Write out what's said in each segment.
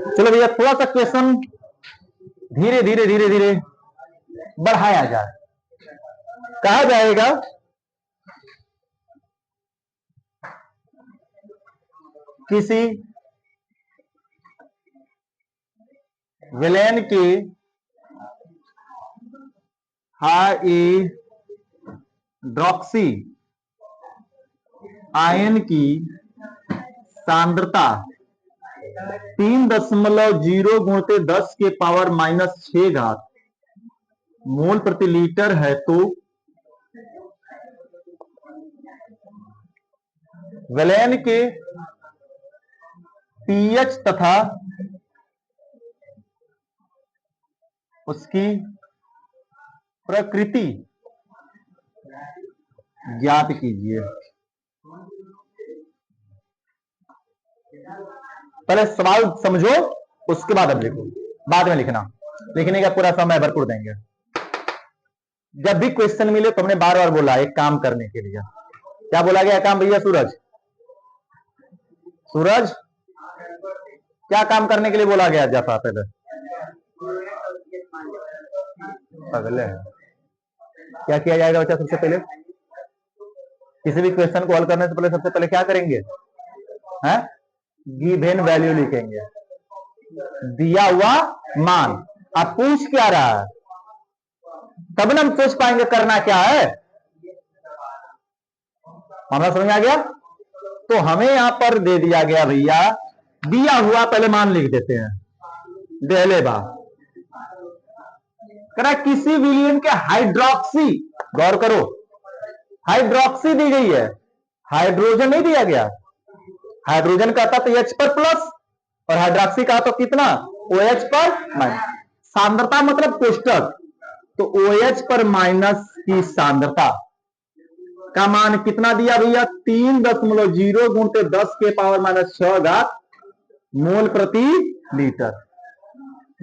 चलो भैया थोड़ा सा क्वेश्चन धीरे धीरे धीरे धीरे बढ़ाया जाए। कहा जाएगा किसी विलेन की हाइड्रोक्सी आयन की सांद्रता 3.0 गुणित 10 के पावर -6 मोल प्रति लीटर है, तो विलेन के पीएच तथा उसकी प्रकृति ज्ञात कीजिए। पहले सवाल समझो, उसके बाद अब लिखो, बाद में लिखना। लिखने का पूरा समय भरपूर देंगे। जब भी क्वेश्चन मिले तो हमने बार बार बोला एक काम करने के लिए। क्या बोला गया काम भैया? सूरज, सूरज क्या काम करने के लिए बोला गया? जाता पहले अगले क्या किया जाएगा बच्चा? सबसे पहले किसी भी क्वेश्चन को हल करने से पहले सबसे पहले क्या करेंगे? गिवन वैल्यू लिखेंगे, दिया हुआ मान। आप पूछ क्या रहा है, तब ना हम सोच पाएंगे करना क्या है। हमारा समझ आ गया? तो हमें यहां पर दे दिया गया भैया, दिया हुआ पहले मान लिख देते हैं। पहले बात करा किसी विलयन के हाइड्रोक्सी, गौर करो, हाइड्रोक्सी दी गई है, हाइड्रोजन नहीं दिया गया। हाइड्रोजन का था तो H पर प्लस, और हाइड्रोक्सी का तो कितना? OH पर माइनस। सांद्रता मतलब कोष्टक, तो OH पर माइनस की सांद्रता का मान कितना दिया भैया? 3.0 गुणित 10 के पावर -6 मोल प्रति लीटर।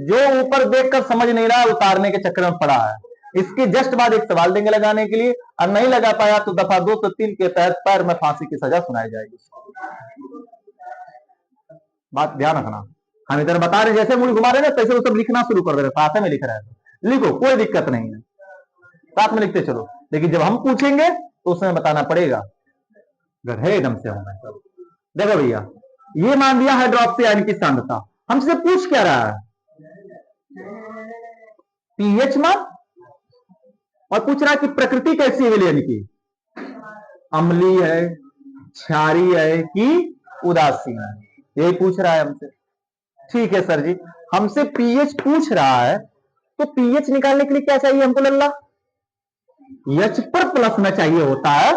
जो ऊपर देखकर समझ नहीं रहा, उतारने के चक्कर में पड़ा है। इसके जस्ट बाद एक सवाल देंगे लगाने के लिए, और नहीं लगा पाया तो दफा 203 के तहत पैर में फांसी की सजा सुनाई जाएगी। बात ध्यान रखना। हम इधर बता रहे जैसे मूल घुमा रहे ना, तैसे वो सब लिखना शुरू कर दे रहे, साथ में लिख रहा है। लिखो, कोई दिक्कत नहीं है, साथ में लिखते चलो। लेकिन जब हम पूछेंगे तो उसमें बताना पड़ेगा, गधे एकदम से होना सब। देखो भैया, ये मान दिया हाइड्रोक्सी आयन की सांद्रता, हमसे पूछ क्या रहा है? पीएच मान, और पूछ रहा है कि प्रकृति कैसी है विलयन की, अम्लीय है, क्षारीय है कि उदासीन है, यही पूछ रहा है हमसे। ठीक है सर जी, हमसे पीएच पूछ रहा है, तो पीएच निकालने के लिए क्या चाहिए हमको लल्ला? H पर प्लस में चाहिए होता है।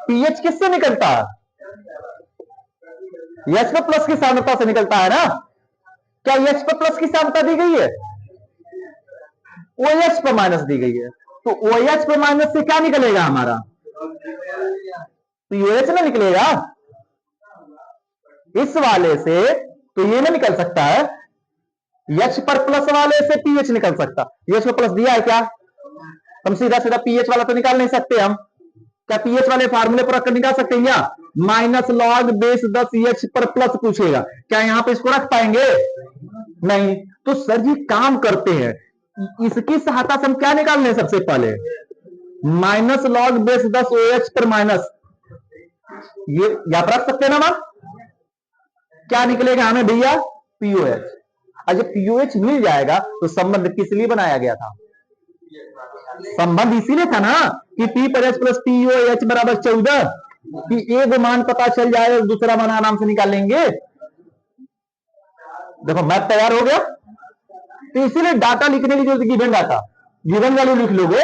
पीएच किससे निकलता है? H पर प्लस की सांद्रता से निकलता है ना। क्या H पर प्लस की सांद्रता दी गई है? OH पर माइनस दी गई है, तो OH पर माइनस से क्या निकलेगा हमारा? तो OH ना निकलेगा इस वाले से, तो ये ना निकल सकता है। H पर प्लस वाले से पीएच निकल सकता। H पर प्लस दिया है क्या? हम सीधा सीधा पीएच वाला तो निकाल नहीं सकते हम। क्या पीएच वाले फार्मूले पर रखकर निकाल सकते हैं क्या? -log-10 H पर प्लस पूछेगा, क्या यहां पे इसको रख पाएंगे? नहीं। तो सर जी काम करते हैं, इसकी सहायता से हम क्या निकाल लें? सबसे पहले -log-10 OH पर माइनस, ये यहां पर रख सकते हैं ना मान। क्या निकलेगा हमें भैया? POH। और जब POH मिल जाएगा तो संबंध किस लिए बनाया गया था? संबंध इसीलिए था ना कि P पर H प्लस POH बराबर 14, कि एक मान पता चल जाए और दूसरा मान आराम से निकाल लेंगे। देखो मैथ तैयार हो गया। तो इसीलिए डाटा लिखने की जरूरत, गिवन डाटा, गिवन वैल्यू लिख लोगे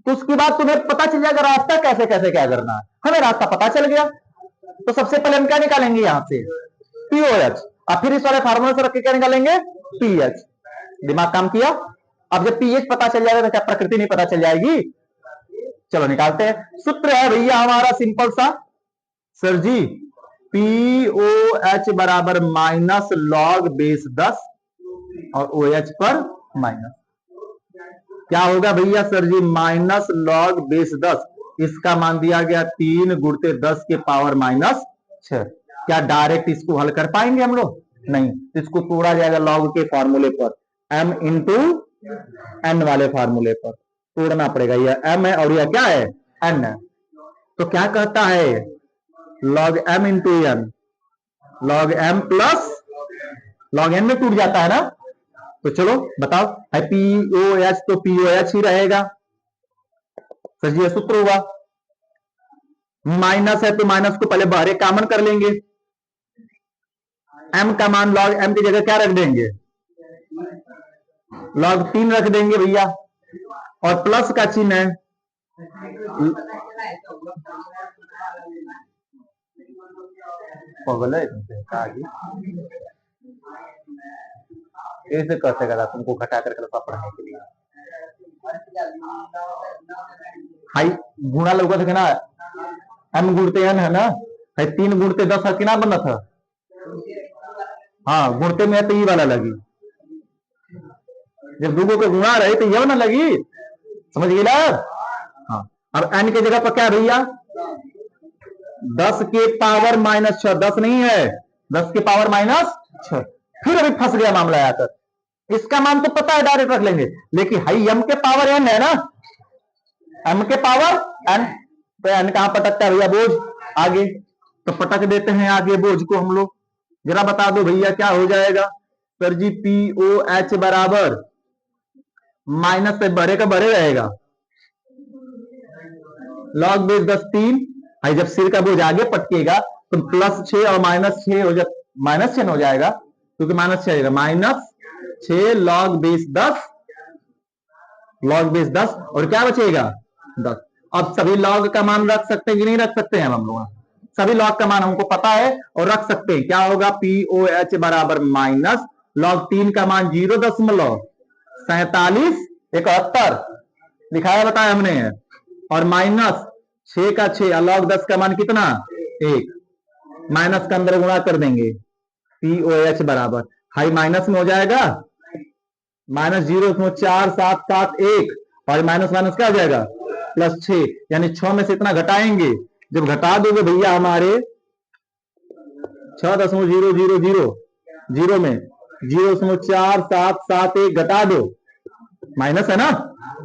तो उसके बाद तुम्हें पता चल जाएगा रास्ता कैसे कैसे क्या करना है। हमें रास्ता पता चल गया, तो सबसे पहले हम क्या निकालेंगे? यहां से POH, और फिर इस वाले फार्मूले से रख के क्या निकालेंगे? PH। दिमाग काम किया। अब जब पीएच पता चल जाएगा तो क्या प्रकृति नहीं पता चल जाएगी? चलो निकालते हैं। सूत्र है भैया हमारा सिंपल सा, सर जी POH बराबर -log-10 और OH पर माइनस। क्या होगा भैया सर जी? -log-10, इसका मान दिया गया 3 गुणित 10 के पावर -6। क्या डायरेक्ट इसको हल कर पाएंगे हम लोग? नहीं, इसको तोड़ा जाएगा लॉग के फॉर्मूले पर, m इंटू एन वाले फार्मूले पर तोड़ना पड़ेगा। यह m है और यह क्या है? n है। तो क्या कहता है? log m into n, log m plus log n में टूट जाता है ना। तो चलो बताओ, POH तो POH ही रहेगा सर जी, यह सूत्र हुआ। माइनस है तो माइनस को पहले बाहर कॉमन कर लेंगे, m का मान log m की जगह क्या रख देंगे? log 3 रख देंगे भैया, और प्लस का चिन्ह है। ऐसे कैसे करा तुमको घटा करके पढ़ने के लिए? हाई गुणा लोग थे ना, m गुणते n है ना, 3 गुणते 10 है किना बना था? हाँ, गुणते में तो ये वाला लगी, जब दूगो को गुणा रहे तो ये ना लगी, समझ गई ना? हाँ, अब n की जगह पर क्या भैया? 10 के पावर माइनस 6, 10 नहीं है, 10 के पावर माइनस 6। फिर अभी फंस गया मामला आकर, इसका मान तो पता है डायरेक्ट रख लेंगे, लेकिन हाई m के पावर n है ना, m के पावर n, तो n कहां पटकता है भैया? बोझ आगे, तो पटक देते हैं आगे बोझ को हम लोग। जरा बता दो भैया क्या हो जाएगा? सर जी POH बराबर माइनस से बड़े का बड़े रहेगा, log बेस 10 3, जब सिर का बोझ आगे पटकेगा तो प्लस 6 और माइनस 6 हो जाए, माइनस 6 हो जाएगा क्योंकि माइनस 6 आएगा, minus 6 log base 10, log base 10 और क्या बचेगा? 10। अब सभी log का मान रख सकते हैं कि नहीं रख सकते हैं? हम लोग सभी log का मान हमको पता है और रख सकते हैं। क्या होगा? POH बराबर माइनस log 3 का मान 0.4771 दिखाया बताया हमने, और माइनस 6 का 6, log 10 का मान कितना? 1, माइनस का अंदर गुणा कर देंगे, POH बराबर हाई माइनस में हो जाएगा, माइनस 0.4771 और माइनस माइनस क्या हो जाएगा? प्लस 6, यानी 6 में से इतना घटाएंगे, जब घटा दोगे भैया हमारे 6.0000 में 0.4771 घटा दो, माइनस है ना,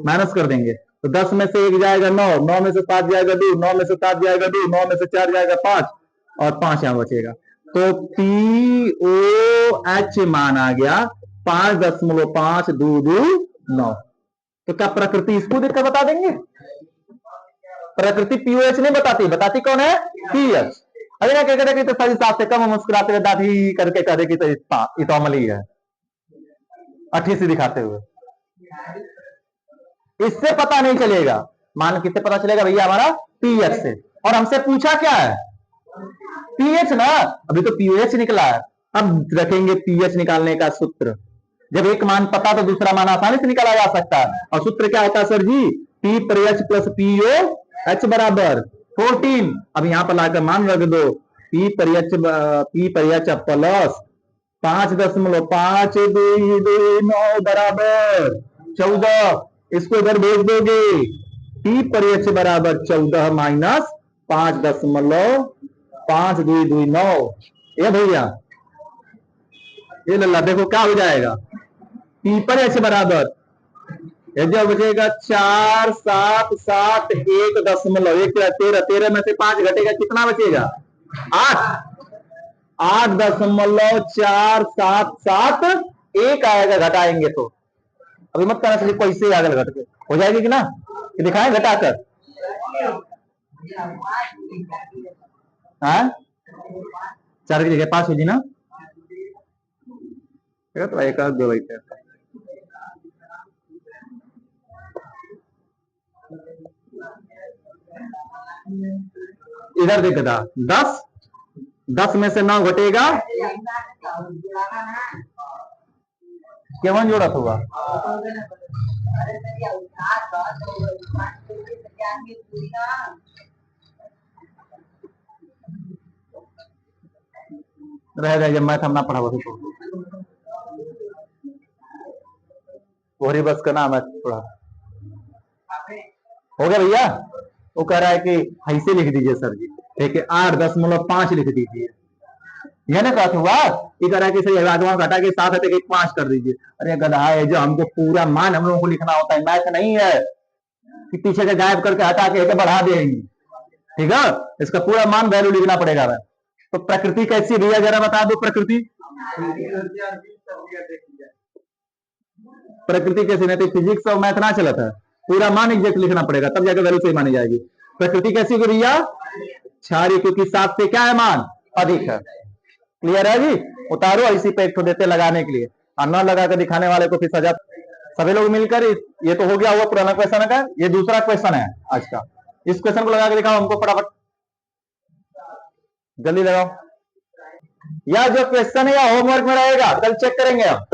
माइनस कर देंगे तो 10 में से 1 जाएगा 9, 9 में से 7 जाएगा 2, 9 में से 7 जाएगा 2, 9 में से 4 जाएगा 5 और 5 यहां बचेगा। तो POH मान आ गया 5.522 तो क्या प्रकृति इसको देखकर बता देंगे? प्रकृति POH नहीं बताती, बताती कौन है? PH। अरे ना क्या कहते तो सही साथ से कम मुस्कुराते हुए दादी करके कह दे कि तो ये तो अमली है, अठी से दिखाते हुए, इससे पता नहीं चलेगा। मान किससे पता चलेगा भैया? हमारा PH से। और हमसे पूछा क्या है? PH ना, अभी तो POH निकला है, अब रखेंगे PH निकालने का सूत्र। जब एक मान पता तो दूसरा मान आसानी से निकाला जा सकता है, और सूत्र क्या होता है सर जी? P पर H प्लस POH बराबर 14। अब यहां पर लाकर मान रख दो, P पर H प्लस 5.522 बराबर 14, इसको इधर भेज दोगे, P पर H बराबर 14 माइनस 5.522 ये भैया, ये लल्ला देखो क्या हो जाएगा? P पर H बराबर जो बचेगा 4771.13, 13 में से 5 घटेगा, कितना बचेगा? 8, 8.4771 आएगा घटाएंगे तो। अभी मत करना चाहिए, कैसे आगे घट के हो जाएगी कि ना, कि दिखाएं घटाकर? हाँ, 4 की जगह 5 होगी ना, तो एक दो बैठे इधर देखा 10 में से 9 घटेगा, क्यों जोड़ा होगा? रह जब मैथ हम ना पढ़ा वही वही बस का नाम है थोड़ा हो गया भैया। वो कह रहा है कि ऐसे लिख दीजिए सर जी, ठीक है, 8.5 लिख दीजिए, यह ना कहा हुआ कि करा कि सही राजवान घटा के साथ है 5 कर दीजिए। अरे गधा है जो, हमको पूरा मान हम लोगों को लिखना होता है, मैथ नहीं है कि पीछे के गायब करके हटा के बढ़ा देंगे। ठीक है, इसका पूरा मान वैल्यू लिखना पड़ेगा। तो प्रकृति कैसी भैया जरा बता दो, प्रकृति प्रकृति कैसी नहीं, फिजिक्स और मैथ ना चला था, पूरा मान एग्जैक्ट लिखना पड़ेगा तब जाकर वैल्यू सही मानी जाएगी। प्रकृति कैसी होगी भैया, क्षारीय, क्योंकि 7 से क्या है मान अधिक है। क्लियर है जी, उतारो इसी पे एक देते लगाने के लिए, और न लगा कर दिखाने वाले को फिर सजा। सभी लोग मिलकर, ये तो हो गया हुआ पुराना क्वेश्चन का, ये दूसरा क्वेश्चन है आज का। इस क्वेश्चन को लगा के दिखाओ हमको फटाफट, जल्दी लगाओ। या जो क्वेश्चन है या होमवर्क में रहेगा, कल चेक करेंगे हम।